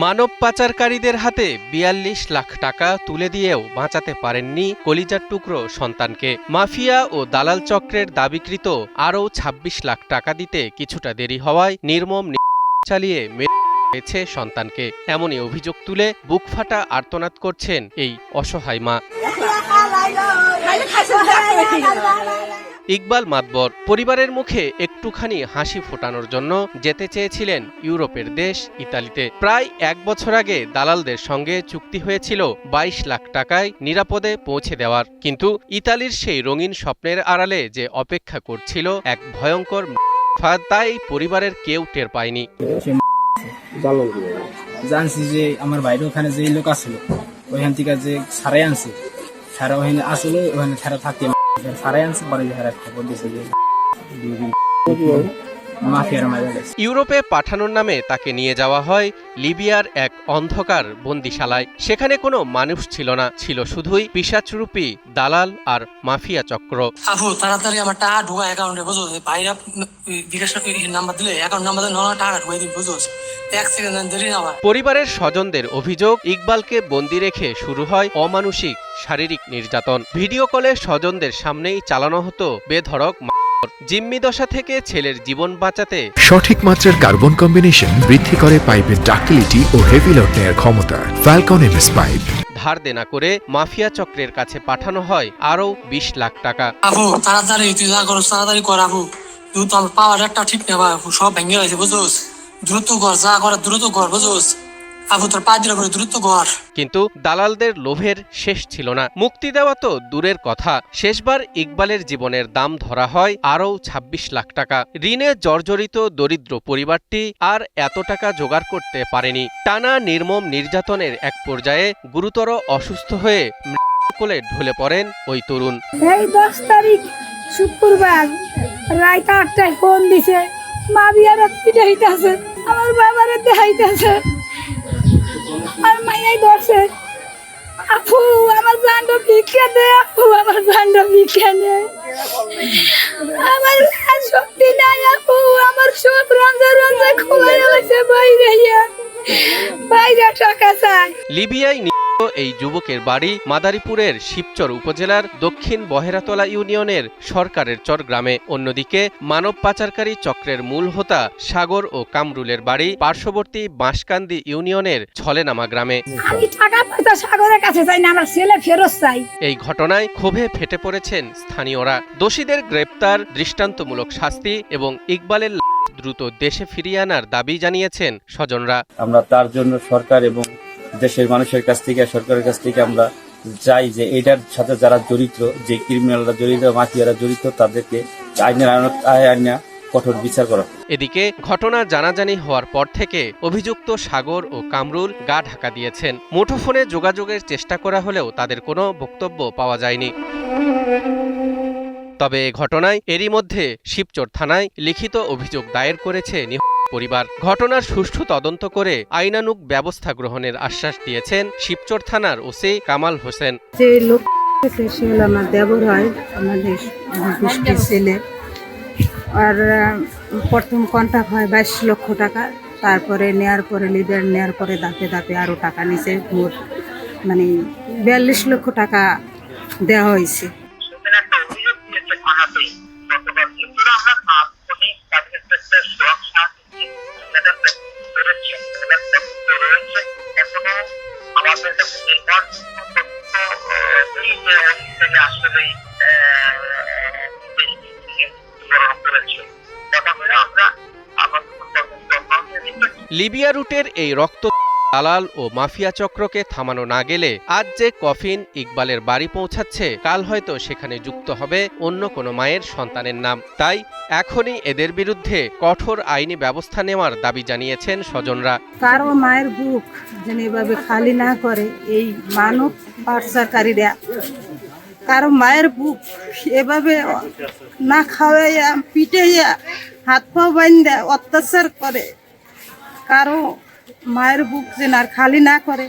মানব পাচারকারীদের হাতে ৪২ লাখ টাকা তুলে দিয়েও বাঁচাতে পারেননি কলিজার টুকরো সন্তানকে। মাফিয়া ও দালাল চক্রের দাবিকৃত আরও ২৬ লাখ টাকা দিতে কিছুটা দেরি হওয়ায় নির্মম চালিয়ে মেরেছে সন্তানকে। এমনই অভিযোগ তুলে বুকফাটা আর্তনাদ করছেন এই অসহায় মা। ইকবাল মাতবর পরিবারের মুখে একটুখানি হাসি ফোটানোর জন্য যেতে চেয়েছিলেন ইউরোপের দেশ ইতালিতে। প্রায় ১ বছর আগে দালালদের সঙ্গে চুক্তি হয়েছিল ২২ লাখ টাকায় নিরাপদে পৌঁছে দেওয়ার। কিন্তু ইতালির সেই রঙিন স্বপ্নের আড়ালে যে অপেক্ষা করছিল এক ভয়ঙ্কর ফাঁদ, তাই পরিবারের কেউ টের পায়নি। জানছি যে আমার বাইরে ওখানে যে লোক আসলো ওইখান থেকে যে সারাই আনছে, সারা ওখানে আসলে ওখানে সারা থাকতে সারাই আনছে, পরে খবর দিয়েছে যে ইউরোপে পাঠানোর নামে তাকে নিয়ে যাওয়া হয় লিবিয়ার এক অন্ধকার বন্দিশালায়। সেখানে কোনো মানুষ ছিল না, ছিল শুধুই পিশাচরূপী দালাল আর মাফিয়া চক্র। তাড়াতাড়ি আমার টাকা ঢুকা অ্যাকাউন্টে, বুঝো ভাইরা বিকাশ নাম্বার দিলে অ্যাকাউন্ট নাম্বার দিলে টাকা ঢুকাই দিন, বুঝো পরিবারের স্বজনদের অভিযোগ, ইকবালকে বন্দি রেখে শুরু হয় অমানুষিক শারীরিক নির্যাতন। ভিডিও কলে স্বজনদের সামনেই চালানো হতো বেধড়ক জিম্মি দশা থেকে ছেলের জীবন বাঁচাতে সঠিক মাত্রার কার্বন কম্বিনেশন বৃদ্ধি করে পাইপের ডাক্টিলিটি ও হেভি লোড নেয়ার ক্ষমতা। Falcon MS pipe. ধার দেনা করে মাফিয়া চক্রের কাছে পাঠানো হয় আরও ২০ লাখ টাকা। আবু তাড়াতাড়ি তুই যা করো তাড়াতাড়ি কর, আবু তুই তো আমার পাওয়ার একটা ঠিক নেবা, সব ভেঙে গেছে, বুঝোস, দ্রুত কর, যা কর দ্রুত কর, বুঝোস আবু, তোর পা দিলে দ্রুত কর। কিন্তু দালালদের লোভের শেষ ছিল না। মুক্তি দেওয়া তো দূরের কথা, শেষবার ইকবালের জীবনের দাম ধরা হয় আরও ২৬ লাখ টাকা। ঋণে জর্জরিত দরিদ্র পরিবারটি আর এত টাকা জোগাড় করতে পারেনি। টানা নির্মম নির্যাতনের এক পর্যায়ে গুরুতর অসুস্থ হয়ে মৃত্যুর কোলে ঢলে পড়েন ওই তরুণ। এই ১০ তারিখ শুক্রবার রাত ৮টায় ফোন দিছে, মা বিয়ারা পিটাইতেছে, আমার বাবারে দেখাইতেছে, আর মাইয়াই ধরছে, আপু আমার জানটা ভিক্ষা দে, আপু আমার জানটা ভিক্ষা দে, আমার শক্তি নাই আপু, আমার সব রঞ্জা রঞ্জা খোলা গেছে বাইরে টাকা চাই। লিবিয়ায় এই যুবকের বাড়ি মাদারীপুরের শিবচর উপজেলার দক্ষিণ বহেরাতলা ইউনিয়নের সরকারের চর গ্রামে। অন্যদিকে মানব পাচারকারী চক্রের মূল হোতা সাগর ও কামরুলের বাড়ি পার্শ্ববর্তী বাঁশকান্দি ইউনিয়নের ছলেনামা গ্রামে। আমি টাকা পয়সা সাগরের কাছে চাই না, আমার ছেলে ফেরত চাই। এই ঘটনায় ক্ষোভে ফেটে পড়েছেন স্থানীয়রা। দোষীদের গ্রেপ্তার, দৃষ্টান্তমূলক শাস্তি এবং ইকবালের দ্রুত দেশে ফিরিয়ে আনার দাবি জানিয়েছেন স্বজনরা। আমরা তার জন্য সরকার এবং দেশের মানুষের কাছ থেকে, সরকারের কাছ থেকে আমরা চাই যে এটার সাথে যারা জড়িত, যে ক্রিমিনালরা জড়িত, মাফিয়ারা জড়িত, তাদেরকে আইনের আইনে কঠোর বিচার করা। এদিকে ঘটনা জানাজানি হওয়ার পর থেকে অভিযুক্ত সাগর ও কামরুল গা ঢাকা দিয়েছেন। মুঠোফোনে যোগাযোগের চেষ্টা করা হলেও তাদের কোনো বক্তব্য পাওয়া যায়নি। তবে এ ঘটনায় এরই মধ্যে শিবচর থানায় লিখিত অভিযোগ দায়ের করেছে পরিবার। ঘটনার সুষ্ঠু তদন্ত করে আইনানুগ ব্যবস্থা গ্রহণের আশ্বাস দিয়েছেন শিবচর থানার ওসি কামাল হোসেন। যে লোক সে হলো আমার দেবর হয়, আমাদের ছেলে, আর প্রথম কন্ট্রাক্ট হয় ২২ লক্ষ টাকা, তারপরে নেয়ার পরে লিডার নেয়ার পরে ধাপে ধাপে আরও টাকা নিছে, মোট মানে ৪২ লক্ষ টাকা দেওয়া হয়েছে। লিবিয়া রুটের এই রক্ত দালাল ও মাফিয়া চক্রকে থামানো না গেলে আজ যে কফিন ইকবালের বাড়ি পৌঁছাচ্ছে, কাল হয়তো সেখানে যুক্ত হবে অন্য কোনো মায়ের সন্তানের নাম। তাই এখনই এদের বিরুদ্ধে কঠোর আইনি ব্যবস্থা নেওয়ার দাবি জানিয়েছেন স্বজনরা। কারো মায়ের বুক যেন এভাবে খালি না করে এই মানব পাচারকারীরা, কারো মায়ের বুক এভাবে না খাওয়াইয়া পিটাইয়া হাত পা বাইন্ধা অত্যাচার করে, কারো মায়ের বুক যেন আর খালি না করে।